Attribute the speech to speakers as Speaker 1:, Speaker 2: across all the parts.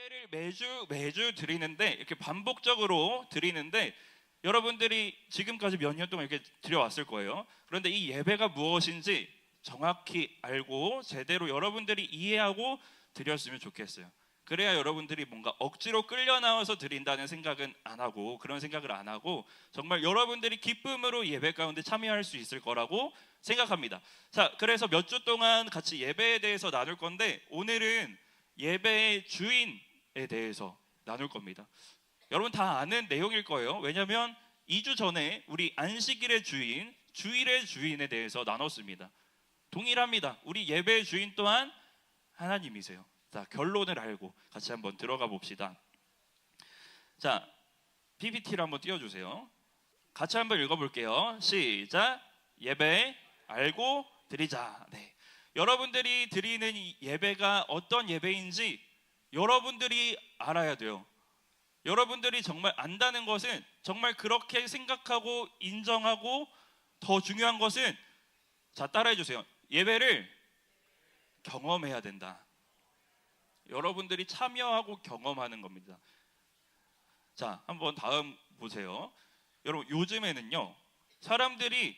Speaker 1: 예배를 매주 드리는데 이렇게 반복적으로 드리는데 여러분들이 지금까지 몇 년 동안 이렇게 드려왔을 거예요. 그런데 이 예배가 무엇인지 정확히 알고 제대로 여러분들이 이해하고 드렸으면 좋겠어요. 그래야 여러분들이 뭔가 억지로 끌려 나와서 드린다는 생각은 안 하고, 그런 생각을 안 하고 정말 여러분들이 기쁨으로 예배 가운데 참여할 수 있을 거라고 생각합니다. 자, 그래서 몇 주 동안 같이 예배에 대해서 나눌 건데 오늘은 예배의 주인에 대해서 나눌 겁니다. 여러분 다 아는 내용일 거예요. 왜냐하면 2주 전에 우리 안식일의 주인, 주일의 주인에 대해서 나눴습니다. 동일합니다. 우리 예배의 주인 또한 하나님이세요. 자, 결론을 알고 같이 한번 들어가 봅시다. 자, PPT를 한번 띄워주세요. 같이 한번 읽어볼게요. 시작. 예배 알고 드리자. 네. 여러분들이 드리는 이 예배가 어떤 예배인지 여러분들이 알아야 돼요. 여러분들이 정말 안다는 것은, 정말 그렇게 생각하고 인정하고, 더 중요한 것은, 자, 따라해 주세요. 예배를 경험해야 된다. 여러분들이 참여하고 경험하는 겁니다. 자, 한번 다음 보세요. 여러분, 요즘에는요 사람들이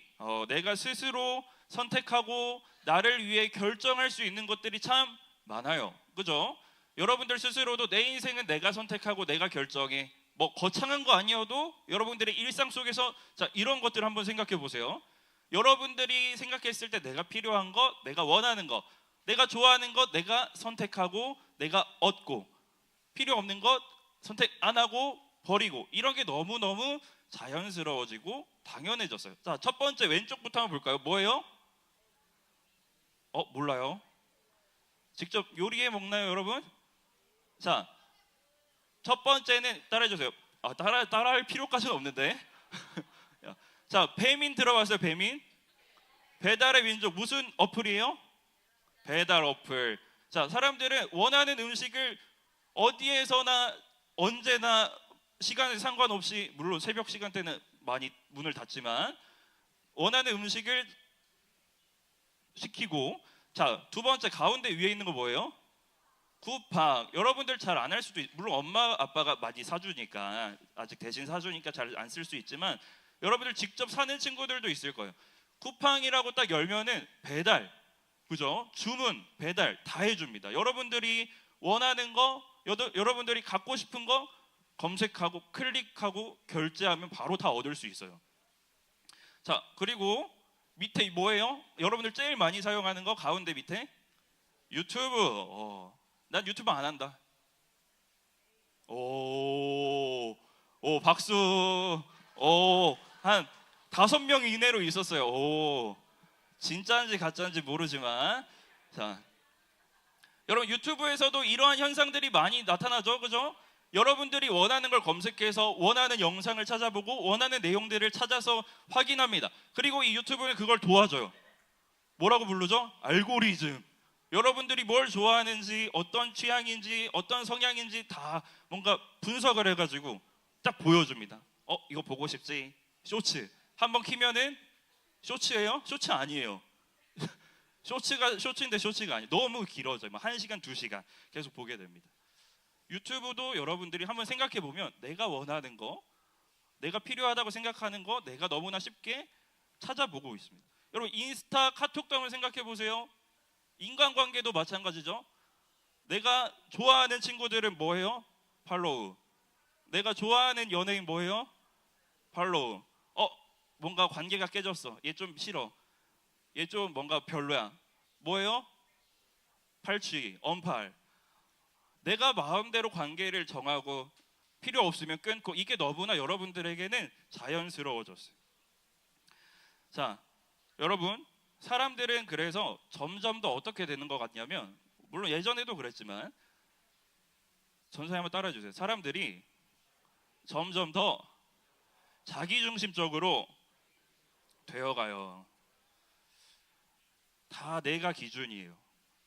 Speaker 1: 내가 스스로 선택하고 나를 위해 결정할 수 있는 것들이 참 많아요. 그죠? 여러분들 스스로도 내 인생은 내가 선택하고 내가 결정해. 뭐 거창한 거 아니어도 여러분들의 일상 속에서, 자, 이런 것들 한번 생각해 보세요. 여러분들이 생각했을 때 내가 필요한 것, 내가 원하는 것, 내가 좋아하는 것 내가 선택하고 내가 얻고, 필요 없는 것 선택 안 하고 버리고, 이런 게 너무너무 자연스러워지고 당연해졌어요. 자, 첫 번째 왼쪽부터 한번 볼까요? 뭐예요? 몰라요? 직접 요리해 먹나요, 여러분? 자, 첫 번째는 따라해 주세요. 따라할 필요까지는 없는데. 자, 배민 들어봤어요? 배민? 배달의 민족. 무슨 어플이에요? 배달 어플. 자, 사람들은 원하는 음식을 어디에서나 언제나 시간에 상관없이, 물론 새벽 시간대는 많이 문을 닫지만 원하는 음식을 시키고. 자, 두 번째 가운데 위에 있는 거 뭐예요? 쿠팡. 여러분들 잘 안 할 수도 물론 엄마 아빠가 많이 사주니까, 아직 대신 사주니까 잘 안 쓸 수 있지만 여러분들 직접 사는 친구들도 있을 거예요. 쿠팡이라고 딱 열면은 배달, 그죠? 주문, 배달 다 해줍니다. 여러분들이 원하는 거, 여러분들이 갖고 싶은 거 검색하고 클릭하고 결제하면 바로 다 얻을 수 있어요. 자, 그리고 밑에 뭐예요? 여러분들 제일 많이 사용하는 거 가운데 밑에 유튜브. 난 유튜브 안 한다. 오, 박수. 한 5명 이내로 있었어요. 진짜인지 가짜인지 모르지만. 자, 여러분 유튜브에서도 이러한 현상들이 많이 나타나죠, 그죠? 여러분들이 원하는 걸 검색해서 원하는 영상을 찾아보고 원하는 내용들을 찾아서 확인합니다. 그리고 이 유튜브는 그걸 도와줘요. 뭐라고 부르죠? 알고리즘. 여러분들이 뭘 좋아하는지, 어떤 취향인지, 어떤 성향인지 다 뭔가 분석을 해가지고 딱 보여줍니다. 이거 보고 싶지? 쇼츠 한번 키면은, 쇼츠예요? 쇼츠 아니에요. 쇼츠인데 쇼츠가 아니에요. 너무 길어져요. 1시간, 2시간 계속 보게 됩니다. 유튜브도 여러분들이 한번 생각해 보면 내가 원하는 거, 내가 필요하다고 생각하는 거 내가 너무나 쉽게 찾아보고 있습니다. 여러분 인스타, 카톡도 한번 생각해 보세요. 인간관계도 마찬가지죠. 내가 좋아하는 친구들은 뭐예요? 팔로우. 내가 좋아하는 연예인 뭐예요? 팔로우. 뭔가 관계가 깨졌어. 얘 좀 싫어. 얘 좀 뭔가 별로야. 뭐예요? 팔취, 언팔. 내가 마음대로 관계를 정하고 필요 없으면 끊고, 이게 너무나 여러분들에게는 자연스러워졌어요. 자, 여러분, 사람들은 그래서 점점 더 어떻게 되는 것 같냐면, 물론 예전에도 그랬지만, 전사님 한번 따라해 주세요. 사람들이 점점 더 자기중심적으로 되어가요. 다 내가 기준이에요.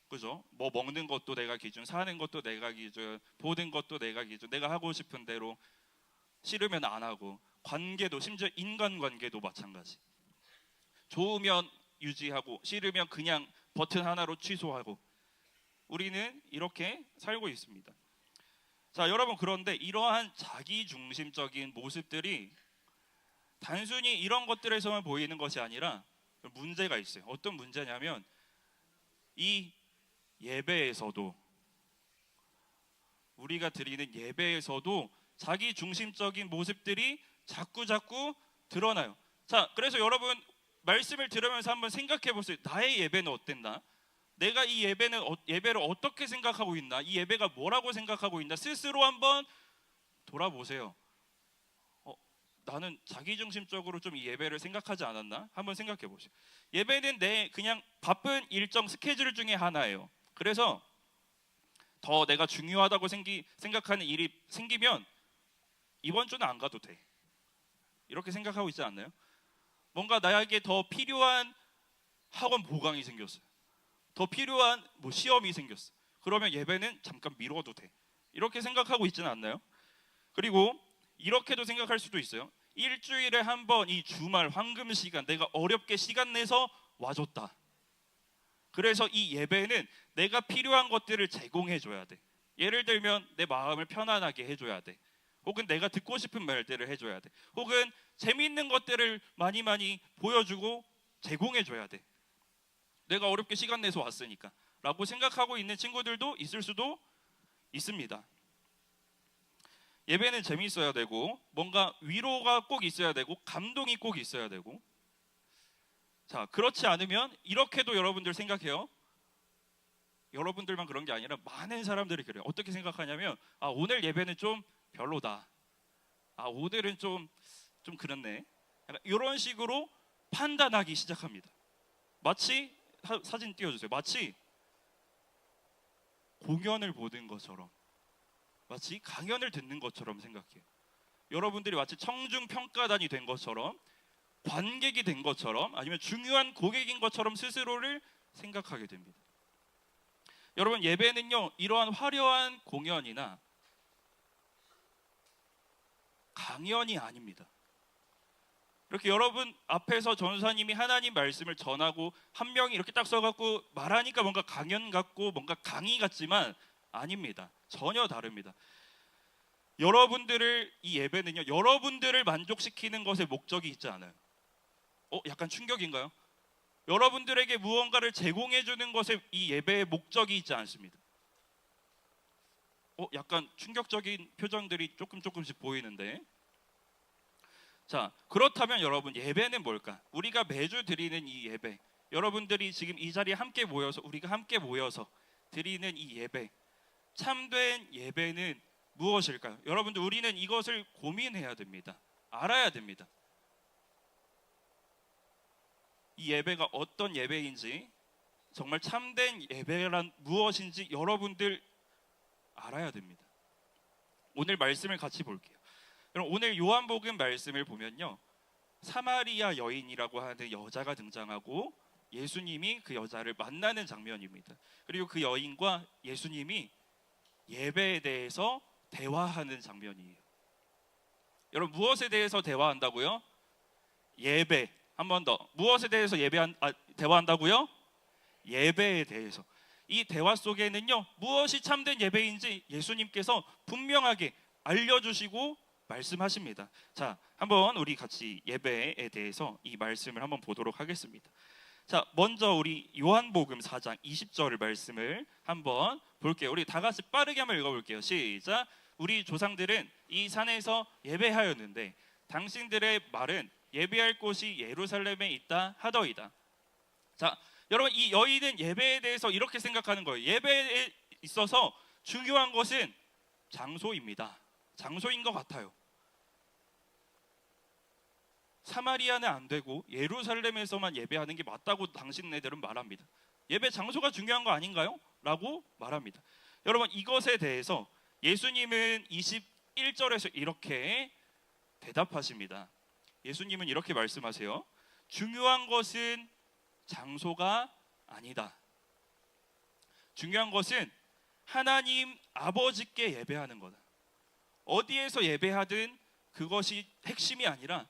Speaker 1: 그죠? 뭐 먹는 것도 내가 기준, 사는 것도 내가 기준, 보는 것도 내가 기준, 내가 하고 싶은 대로, 싫으면 안 하고, 관계도, 심지어 인간관계도 마찬가지. 좋으면 유지하고 싫으면 그냥 버튼 하나로 취소하고, 우리는 이렇게 살고 있습니다. 자, 여러분, 그런데 이러한 자기중심적인 모습들이 단순히 이런 것들에서만 보이는 것이 아니라 문제가 있어요. 어떤 문제냐면 이 예배에서도, 우리가 드리는 예배에서도 자기중심적인 모습들이 자꾸 드러나요. 자, 그래서 여러분, 말씀을 들으면서 한번 생각해 보세요. 나의 예배는 어땠나? 내가 이 예배를 어떻게 생각하고 있나? 이 예배가 뭐라고 생각하고 있나? 스스로 한번 돌아보세요. 나는 자기중심적으로 좀 이 예배를 생각하지 않았나? 한번 생각해 보세요. 예배는 내 그냥 바쁜 일정 스케줄 중에 하나예요. 그래서 더 내가 중요하다고 생각하는 일이 생기면 이번 주는 안 가도 돼, 이렇게 생각하고 있지 않나요? 뭔가 나에게 더 필요한 학원 보강이 생겼어요. 더 필요한 시험이 생겼어. 그러면 예배는 잠깐 미뤄도 돼, 이렇게 생각하고 있지는 않나요? 그리고 이렇게도 생각할 수도 있어요. 일주일에 한 번 이 주말 황금 시간 내가 어렵게 시간 내서 와줬다. 그래서 이 예배는 내가 필요한 것들을 제공해 줘야 돼. 예를 들면 내 마음을 편안하게 해줘야 돼. 혹은 내가 듣고 싶은 말들을 해줘야 돼. 혹은 재미있는 것들을 많이 보여주고 제공해 줘야 돼. 내가 어렵게 시간 내서 왔으니까 라고 생각하고 있는 친구들도 있을 수도 있습니다. 예배는 재미있어야 되고, 뭔가 위로가 꼭 있어야 되고, 감동이 꼭 있어야 되고. 자, 그렇지 않으면 이렇게도 여러분들 생각해요. 여러분들만 그런 게 아니라 많은 사람들이 그래요. 어떻게 생각하냐면, 오늘 예배는 좀 별로다, 오늘은 좀 그렇네, 약간 이런 식으로 판단하기 시작합니다. 마치 사진 띄워주세요. 마치 공연을 보는 것처럼, 마치 강연을 듣는 것처럼 생각해요. 여러분들이 마치 청중평가단이 된 것처럼, 관객이 된 것처럼, 아니면 중요한 고객인 것처럼 스스로를 생각하게 됩니다. 여러분, 예배는요, 이러한 화려한 공연이나 강연이 아닙니다. 이렇게 여러분 앞에서 전사님이 하나님 말씀을 전하고 한 명이 이렇게 딱 서갖고 말하니까 뭔가 강연 같고 뭔가 강의 같지만 아닙니다. 전혀 다릅니다. 이 예배는요, 여러분들을 만족시키는 것에 목적이 있지 않아요. 약간 충격인가요? 여러분들에게 무언가를 제공해 주는 것에 이 예배의 목적이 있지 않습니다. 약간 충격적인 표정들이 조금씩 보이는데, 자, 그렇다면 여러분, 예배는 뭘까? 우리가 매주 드리는 이 예배, 여러분들이 지금 이 자리에 함께 모여서, 우리가 함께 모여서 드리는 이 예배, 참된 예배는 무엇일까요? 여러분들, 우리는 이것을 고민해야 됩니다. 알아야 됩니다. 이 예배가 어떤 예배인지, 정말 참된 예배란 무엇인지 여러분들 알아야 됩니다. 오늘 말씀을 같이 볼게요. 여러분, 오늘 요한복음 말씀을 보면요, 사마리아 여인이라고 하는 여자가 등장하고 예수님이 그 여자를 만나는 장면입니다. 그리고 그 여인과 예수님이 예배에 대해서 대화하는 장면이에요. 여러분, 무엇에 대해서 대화한다고요? 예배. 한 번 더. 무엇에 대해서 대화한다고요? 예배에 대해서. 이 대화 속에는요, 무엇이 참된 예배인지 예수님께서 분명하게 알려주시고 말씀하십니다. 자, 한번 우리 같이 예배에 대해서 이 말씀을 한번 보도록 하겠습니다. 자, 먼저 우리 요한복음 4장 20절 말씀을 한번 볼게요. 우리 다 같이 빠르게 한번 읽어볼게요. 시작. 우리 조상들은 이 산에서 예배하였는데 당신들의 말은 예배할 곳이 예루살렘에 있다 하더이다. 자, 여러분, 이 여인은 예배에 대해서 이렇게 생각하는 거예요. 예배에 있어서 중요한 것은 장소입니다. 장소인 것 같아요. 사마리아는 안 되고 예루살렘에서만 예배하는 게 맞다고 당신네들은 말합니다. 예배 장소가 중요한 거 아닌가요? 라고 말합니다. 여러분, 이것에 대해서 예수님은 21절에서 이렇게 대답하십니다. 예수님은 이렇게 말씀하세요. 중요한 것은 장소가 아니다. 중요한 것은 하나님 아버지께 예배하는 거다. 어디에서 예배하든 그것이 핵심이 아니라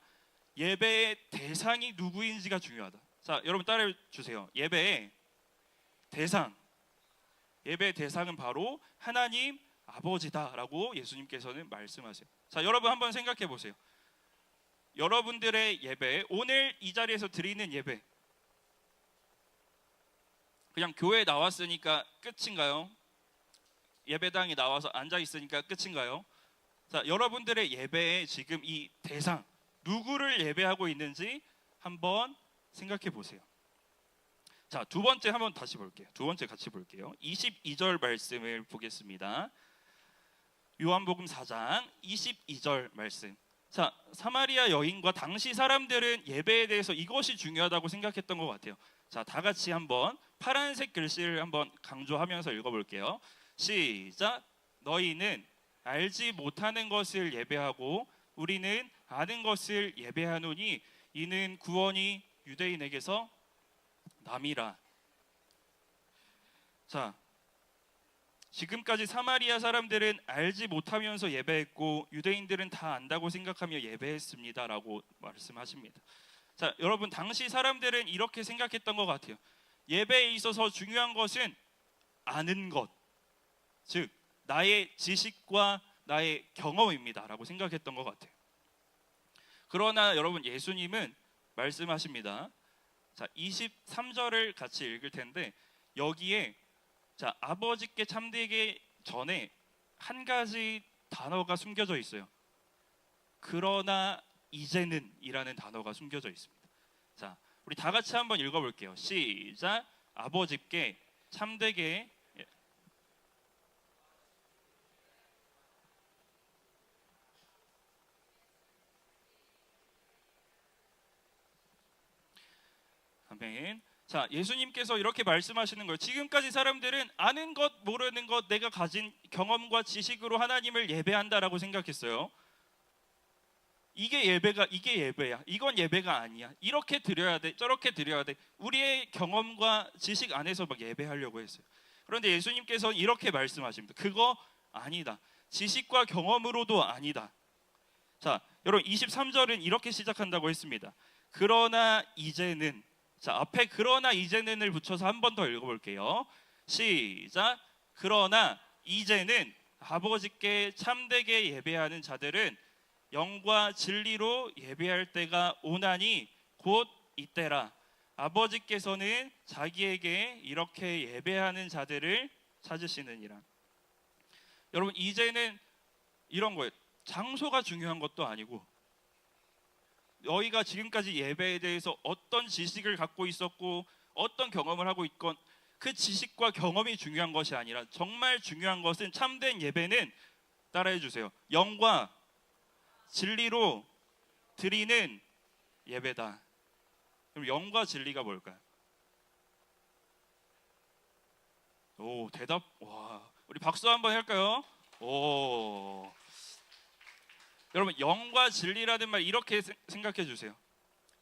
Speaker 1: 예배의 대상이 누구인지가 중요하다. 자, 여러분 따라해 주세요. 예배의 대상은 바로 하나님 아버지다라고 예수님께서는 말씀하세요. 자, 여러분 한번 생각해 보세요. 여러분들의 예배, 오늘 이 자리에서 드리는 예배, 그냥 교회에 나왔으니까 끝인가요? 예배당에 나와서 앉아 있으니까 끝인가요? 자, 여러분들의 예배에 지금 이 대상, 누구를 예배하고 있는지 한번 생각해 보세요. 자, 두 번째 한번 다시 볼게요. 두 번째 같이 볼게요. 22절 말씀을 보겠습니다. 요한복음 4장 22절 말씀. 자, 사마리아 여인과 당시 사람들은 예배에 대해서 이것이 중요하다고 생각했던 것 같아요. 자, 다 같이 한번 파란색 글씨를 한번 강조하면서 읽어볼게요. 시작. 너희는 알지 못하는 것을 예배하고 우리는 아는 것을 예배하노니 이는 구원이 유대인에게서 남이라. 자, 지금까지 사마리아 사람들은 알지 못하면서 예배했고 유대인들은 다 안다고 생각하며 예배했습니다라고 말씀하십니다. 자, 여러분 당시 사람들은 이렇게 생각했던 것 같아요. 예배에 있어서 중요한 것은 아는 것, 즉 나의 지식과 나의 경험입니다라고 생각했던 것 같아요. 그러나 여러분 예수님은 말씀하십니다. 자, 23절을 같이 읽을 텐데 여기에 자, 아버지께 참되기 전에 한 가지 단어가 숨겨져 있어요. 그러나 이제는 이라는 단어가 숨겨져 있습니다. 자, 우리 다 같이 한번 읽어볼게요. 시작. 아버지께 참되게 아멘. 자, 예수님께서 이렇게 말씀하시는 거예요. 지금까지 사람들은 아는 것, 모르는 것, 내가 가진 경험과 지식으로 하나님을 예배한다라고 생각했어요. 이게 예배야. 이건 예배가 아니야. 이렇게 드려야 돼. 저렇게 드려야 돼. 우리의 경험과 지식 안에서 막 예배하려고 했어요. 그런데 예수님께서는 이렇게 말씀하십니다. 그거 아니다. 지식과 경험으로도 아니다. 자, 여러분 23절은 이렇게 시작한다고 했습니다. 그러나 이제는, 자, 앞에 그러나 이제는을 붙여서 한 번 더 읽어볼게요. 시작. 그러나 이제는 아버지께 참되게 예배하는 자들은 영과 진리로 예배할 때가 오나니 곧 이때라. 아버지께서는 자기에게 이렇게 예배하는 자들을 찾으시느니라. 여러분 이제는 이런 거예요. 장소가 중요한 것도 아니고 너희가 지금까지 예배에 대해서 어떤 지식을 갖고 있었고 어떤 경험을 하고 있건 그 지식과 경험이 중요한 것이 아니라 정말 중요한 것은 참된 예배는 따라해 주세요. 영과 진리로 드리는 예배다. 그럼 영과 진리가 뭘까요? 오, 대답. 와, 우리 박수 한번 할까요? 오. 여러분 영과 진리라는 말 이렇게 생각해 주세요.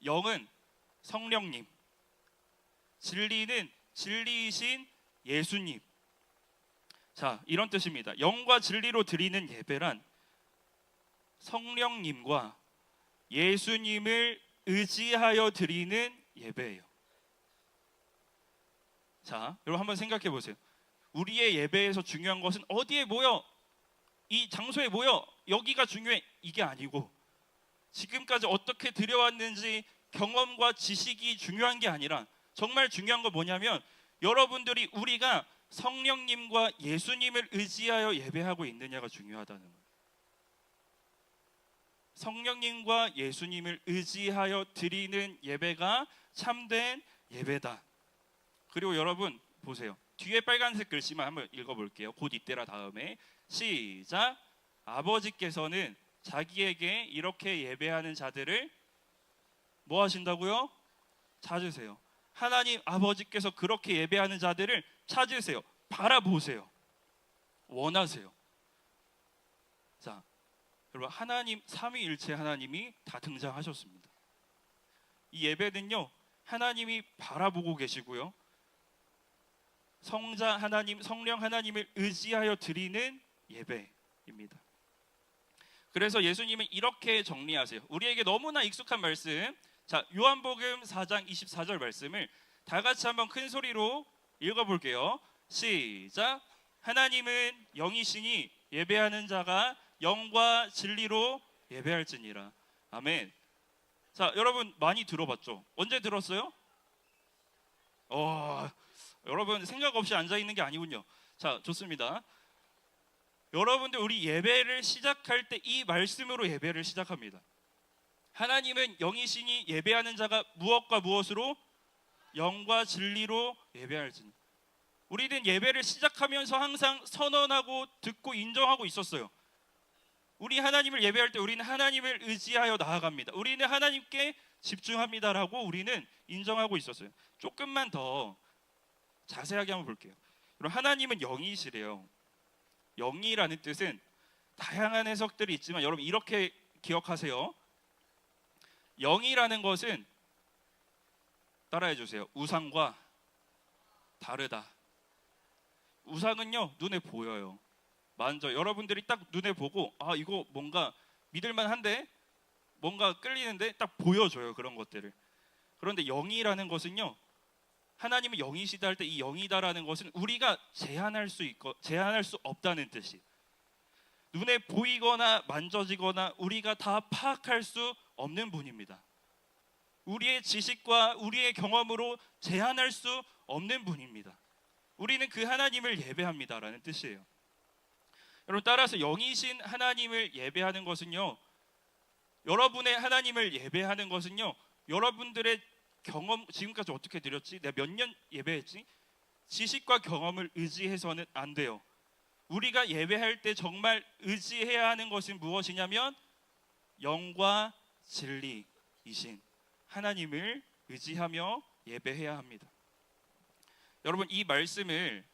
Speaker 1: 영은 성령님, 진리는 진리이신 예수님. 자, 이런 뜻입니다. 영과 진리로 드리는 예배란 성령님과 예수님을 의지하여 드리는 예배예요. 자, 여러분 한번 생각해 보세요. 우리의 예배에서 중요한 것은 어디에 모여, 이 장소에 모여, 여기가 중요해, 이게 아니고 지금까지 어떻게 드려왔는지 경험과 지식이 중요한 게 아니라 정말 중요한 건 뭐냐면 여러분들이 우리가 성령님과 예수님을 의지하여 예배하고 있느냐가 중요하다는 거예요. 성령님과 예수님을 의지하여 드리는 예배가 참된 예배다. 그리고 여러분 보세요. 뒤에 빨간색 글씨만 한번 읽어볼게요. 곧 이때라 다음에 시작. 아버지께서는 자기에게 이렇게 예배하는 자들을 뭐 하신다고요? 찾으세요. 하나님 아버지께서 그렇게 예배하는 자들을 찾으세요. 바라보세요. 원하세요. 자, 여러분 하나님 삼위일체 하나님이 다 등장하셨습니다. 이 예배는요 하나님이 바라보고 계시고요, 성자 하나님, 성령 하나님을 의지하여 드리는 예배입니다. 그래서 예수님은 이렇게 정리하세요. 우리에게 너무나 익숙한 말씀. 자, 요한복음 4장 24절 말씀을 다 같이 한번 큰 소리로 읽어볼게요. 시작. 하나님은 영이시니 예배하는 자가 영과 진리로 예배할지니라. 아멘. 자, 여러분 많이 들어봤죠? 언제 들었어요? 여러분 생각 없이 앉아 있는 게 아니군요. 자, 좋습니다. 여러분들 우리 예배를 시작할 때 이 말씀으로 예배를 시작합니다. 하나님은 영이시니 예배하는 자가 무엇과 무엇으로? 영과 진리로 예배할지니. 우리는 예배를 시작하면서 항상 선언하고 듣고 인정하고 있었어요. 우리 하나님을 예배할 때 우리는 하나님을 의지하여 나아갑니다. 우리는 하나님께 집중합니다라고 우리는 인정하고 있었어요. 조금만 더 자세하게 한번 볼게요. 그럼 하나님은 영이시래요. 영이라는 뜻은 다양한 해석들이 있지만 여러분 이렇게 기억하세요. 영이라는 것은 따라해 주세요. 우상과 다르다. 우상은요 눈에 보여요. 먼저 여러분들이 딱 눈에 보고 이거 뭔가 믿을만한데 뭔가 끌리는데 딱 보여줘요. 그런 것들을. 그런데 영이라는 것은요 하나님은 영이시다 할 때 이 영이다라는 것은 우리가 제한할 수 없다는 뜻이. 눈에 보이거나 만져지거나 우리가 다 파악할 수 없는 분입니다. 우리의 지식과 우리의 경험으로 제한할 수 없는 분입니다. 우리는 그 하나님을 예배합니다라는 뜻이에요. 여러분 따라서 영이신 하나님을 예배하는 것은요, 여러분의 하나님을 예배하는 것은요, 여러분들의 경험, 지금까지 어떻게 드렸지? 내가 몇 년 예배했지? 지식과 경험을 의지해서는 안 돼요. 우리가 예배할 때 정말 의지해야 하는 것은 무엇이냐면 영과 진리이신 하나님을 의지하며 예배해야 합니다. 여러분 이 말씀을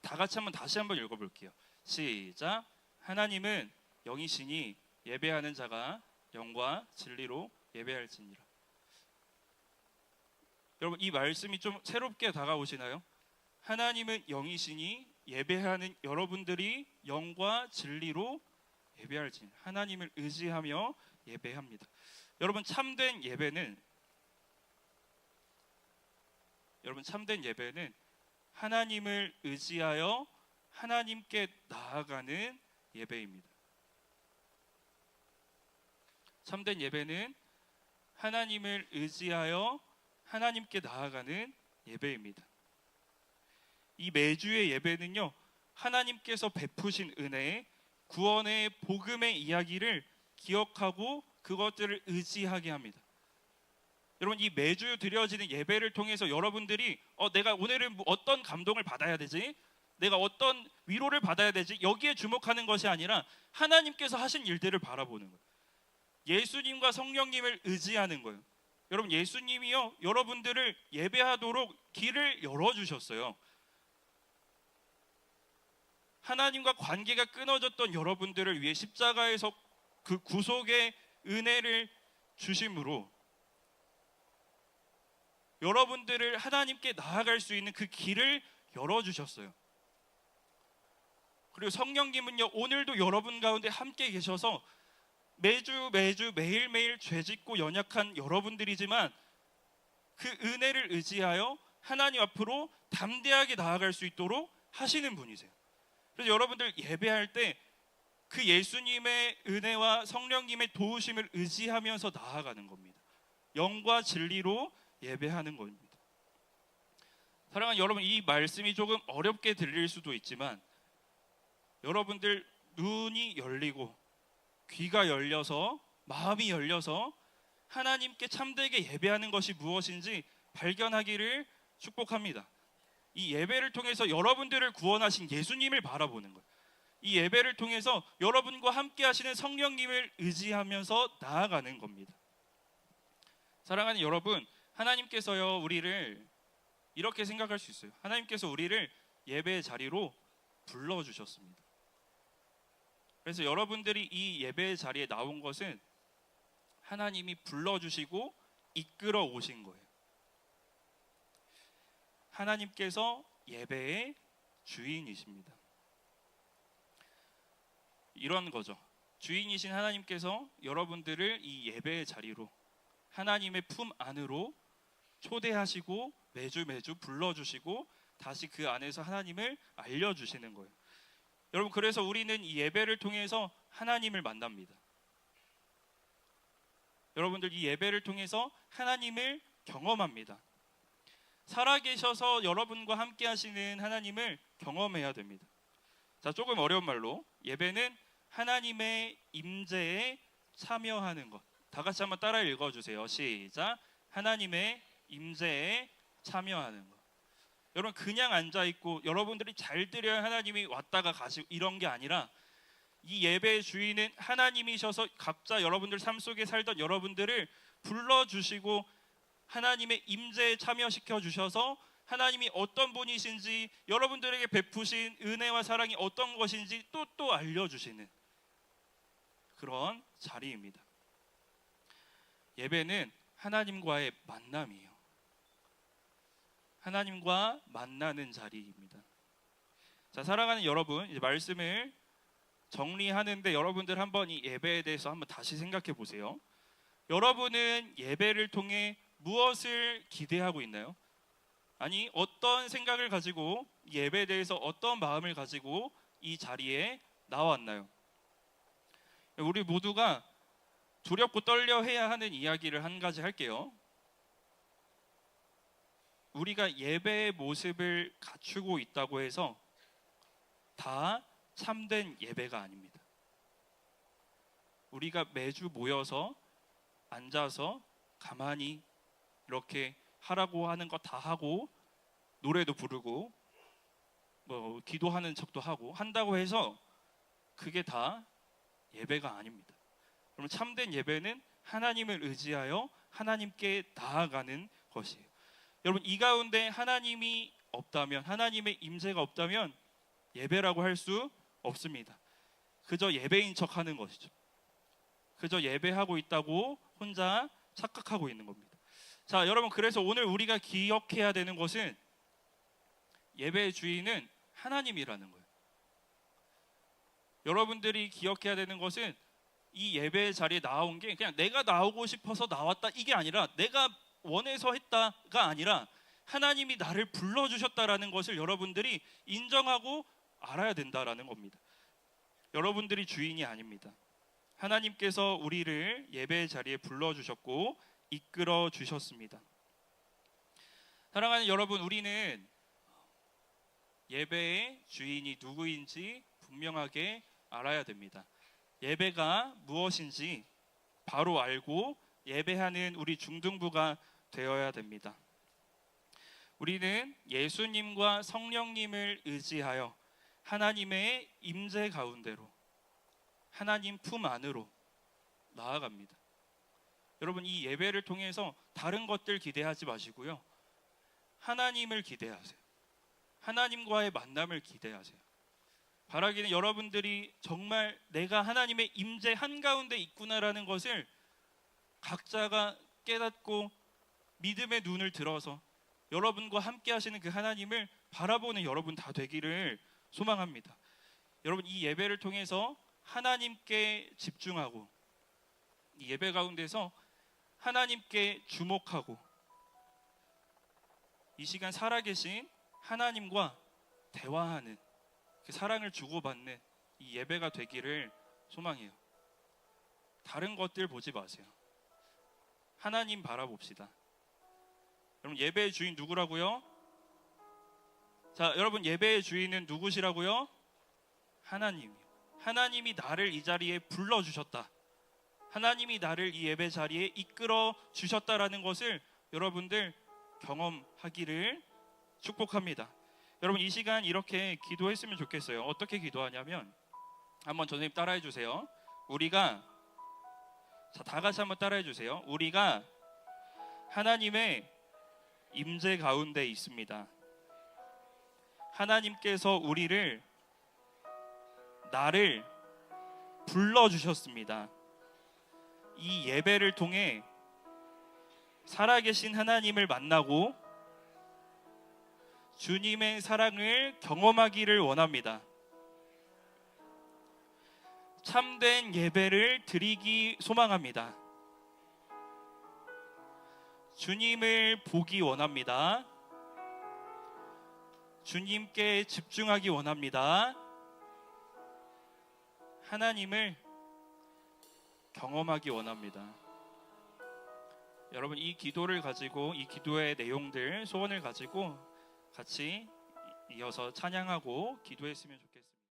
Speaker 1: 다 같이 다시 한번 읽어볼게요. 시작. 하나님은 영이시니 예배하는 자가 영과 진리로 예배할지니라. 여러분 이 말씀이 좀 새롭게 다가오시나요? 하나님은 영이시니 예배하는 여러분들이 영과 진리로 예배할지니라. 하나님을 의지하며 예배합니다. 여러분 참된 예배는 하나님을 의지하여 하나님께 나아가는 예배입니다. 참된 예배는 하나님을 의지하여 하나님께 나아가는 예배입니다. 이 매주의 예배는요, 하나님께서 베푸신 은혜, 구원의 복음의 이야기를 기억하고 그것들을 의지하게 합니다. 여러분 이 매주 드려지는 예배를 통해서 여러분들이 내가 오늘은 어떤 감동을 받아야 되지? 내가 어떤 위로를 받아야 되지? 여기에 주목하는 것이 아니라 하나님께서 하신 일들을 바라보는 거예요. 예수님과 성령님을 의지하는 거예요. 여러분 예수님이요 여러분들을 예배하도록 길을 열어주셨어요. 하나님과 관계가 끊어졌던 여러분들을 위해 십자가에서 그 구속의 은혜를 주심으로 여러분들을 하나님께 나아갈 수 있는 그 길을 열어주셨어요. 그리고 성령님은요 오늘도 여러분 가운데 함께 계셔서 매주 매일매일 죄짓고 연약한 여러분들이지만 그 은혜를 의지하여 하나님 앞으로 담대하게 나아갈 수 있도록 하시는 분이세요. 그래서 여러분들 예배할 때 그 예수님의 은혜와 성령님의 도우심을 의지하면서 나아가는 겁니다. 영과 진리로 예배하는 겁니다. 사랑하는 여러분, 이 말씀이 조금 어렵게 들릴 수도 있지만 여러분들 눈이 열리고 귀가 열려서 마음이 열려서 하나님께 참되게 예배하는 것이 무엇인지 발견하기를 축복합니다. 이 예배를 통해서 여러분들을 구원하신 예수님을 바라보는 거예요. 이 예배를 통해서 여러분과 함께 하시는 성령님을 의지하면서 나아가는 겁니다. 사랑하는 여러분, 하나님께서요 우리를 이렇게 생각할 수 있어요. 하나님께서 우리를 예배의 자리로 불러주셨습니다. 그래서 여러분들이 이 예배의 자리에 나온 것은 하나님이 불러주시고 이끌어 오신 거예요. 하나님께서 예배의 주인이십니다. 이런 거죠. 주인이신 하나님께서 여러분들을 이 예배의 자리로 하나님의 품 안으로 초대하시고 매주 불러주시고 다시 그 안에서 하나님을 알려주시는 거예요. 여러분, 그래서 우리는 이 예배를 통해서 하나님을 만납니다. 여러분들, 이 예배를 통해서 하나님을 경험합니다. 살아계셔서 여러분과 함께 하시는 하나님을 경험해야 됩니다. 자, 조금 어려운 말로, 예배는 하나님의 임재에 참여하는 것. 다 같이 한번 따라 읽어주세요. 시작. 하나님의 임재에 참여하는 것. 여러분, 그냥 앉아있고 여러분들이 잘 드려야 하나님이 왔다가 가시고 이런 게 아니라, 이 예배의 주인은 하나님이셔서 각자 여러분들 삶 속에 살던 여러분들을 불러주시고 하나님의 임재에 참여시켜 주셔서 하나님이 어떤 분이신지, 여러분들에게 베푸신 은혜와 사랑이 어떤 것인지 또 알려주시는 그런 자리입니다. 예배는 하나님과의 만남이에요. 하나님과 만나는 자리입니다. 자, 사랑하는 여러분, 이제 말씀을 정리하는데 여러분들 한번 이 예배에 대해서 한번 다시 생각해 보세요. 여러분은 예배를 통해 무엇을 기대하고 있나요? 아니, 어떤 생각을 가지고 예배에 대해서 어떤 마음을 가지고 이 자리에 나왔나요? 우리 모두가 두렵고 떨려 해야 하는 이야기를 한 가지 할게요. 우리가 예배의 모습을 갖추고 있다고 해서 다 참된 예배가 아닙니다. 우리가 매주 모여서 앉아서 가만히 이렇게 하라고 하는 거 다 하고 노래도 부르고 뭐 기도하는 척도 하고 한다고 해서 그게 다 예배가 아닙니다. 그럼 참된 예배는 하나님을 의지하여 하나님께 나아가는 것이에요. 여러분, 이 가운데 하나님이 없다면, 하나님의 임재가 없다면 예배라고 할 수 없습니다. 그저 예배인 척 하는 것이죠. 그저 예배하고 있다고 혼자 착각하고 있는 겁니다. 자, 여러분, 그래서 오늘 우리가 기억해야 되는 것은 예배의 주인은 하나님이라는 거예요. 여러분들이 기억해야 되는 것은 이 예배의 자리에 나온 게 그냥 내가 나오고 싶어서 나왔다 이게 아니라, 내가 원해서 했다가 아니라 하나님이 나를 불러주셨다라는 것을 여러분들이 인정하고 알아야 된다라는 겁니다. 여러분들이 주인이 아닙니다. 하나님께서 우리를 예배의 자리에 불러주셨고 이끌어 주셨습니다. 사랑하는 여러분, 우리는 예배의 주인이 누구인지 분명하게 알아야 됩니다. 예배가 무엇인지 바로 알고 예배하는 우리 중등부가 되어야 됩니다. 우리는 예수님과 성령님을 의지하여 하나님의 임재 가운데로, 하나님 품 안으로 나아갑니다. 여러분, 이 예배를 통해서 다른 것들 기대하지 마시고요, 하나님을 기대하세요. 하나님과의 만남을 기대하세요. 바라기는 여러분들이 정말 내가 하나님의 임재 한가운데 있구나라는 것을 각자가 깨닫고 믿음의 눈을 들어서 여러분과 함께 하시는 그 하나님을 바라보는 여러분 다 되기를 소망합니다. 여러분, 이 예배를 통해서 하나님께 집중하고 이 예배 가운데서 하나님께 주목하고 이 시간 살아계신 하나님과 대화하는, 그 사랑을 주고받는 이 예배가 되기를 소망해요. 다른 것들 보지 마세요. 하나님 바라봅시다. 여러분, 예배의 주인 누구라고요? 자, 여러분, 예배의 주인은 누구시라고요? 하나님이요. 하나님이 나를 이 자리에 불러주셨다. 하나님이 나를 이 예배 자리에 이끌어 주셨다라는 것을 여러분들 경험하기를 축복합니다. 여러분, 이 시간 이렇게 기도했으면 좋겠어요. 어떻게 기도하냐면, 한번 선생님 따라해 주세요. 다 같이 한번 따라해 주세요. 우리가 하나님의 임재 가운데 있습니다. 하나님께서 나를 불러주셨습니다. 이 예배를 통해 살아계신 하나님을 만나고 주님의 사랑을 경험하기를 원합니다. 참된 예배를 드리기 소망합니다. 주님을 보기 원합니다. 주님께 집중하기 원합니다. 하나님을 경험하기 원합니다. 여러분, 이 기도를 가지고, 이 기도의 내용들, 소원을 가지고 같이 이어서 찬양하고 기도했으면 좋겠습니다.